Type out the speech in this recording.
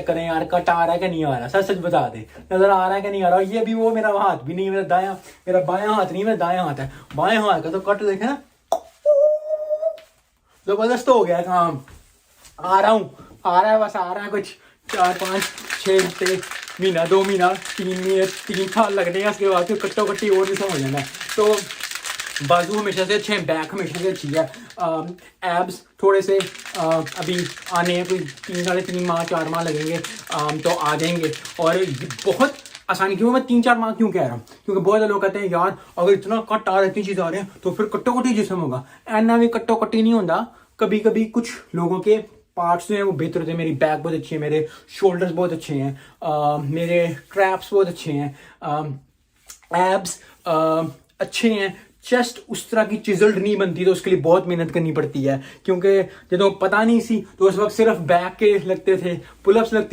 करें यार, कट आ रहा है कि नहीं आ रहा, सच सच बता दे, नजर आ रहा है कि नहीं आ रहा। ये भी वो मेरा हाथ भी नहीं, मेरा बायां हाथ नहीं, मेरा दायां हाथ है। बाएं हाथ का तो कट देखे ना, जबरदस्त हो गया काम। आ रहा हूँ, आ रहा है, बस आ रहा है कुछ 4-5-6 हफ्ते, महीना 2 महीना 3 महीने 3 साल लगने हैं। उसके बाद फिर कट्टो कट्टी और भी समझ जाना है। तो बाजू हमेशा से अच्छे हैं, बैक हमेशा से अच्छी है। एब्स थोड़े से अभी आने हैं, कोई 3-3.5 4 माह लगेंगे, तो आ जाएंगे। और ये बहुत आसानी, क्यों मैं 3-4 माह क्यों कह रहा हूँ, क्योंकि बहुत सारे लोग कहते हैं यार अगर इतना कट आ रहा है, इतनी चीज़ आ रही है तो फिर कट्टो कट्टी जिसम होगा। ऐना भी कट्टो कट्टी नहीं होता। कभी कभी कुछ लोगों के पार्ट्स जो हैं वो बेहतर होते हैं। मेरी बैक बहुत अच्छी है, मेरे शोल्डर्स बहुत अच्छे हैं, मेरे ट्रैप्स बहुत अच्छे हैं, एब्स अच्छे हैं। चेस्ट उस तरह की चिजल्ड नहीं बनती, तो उसके लिए बहुत मेहनत करनी पड़ती है। क्योंकि जब पता नहीं सी तो उस वक्त सिर्फ बैक के लगते थे, पुलअप्स लगते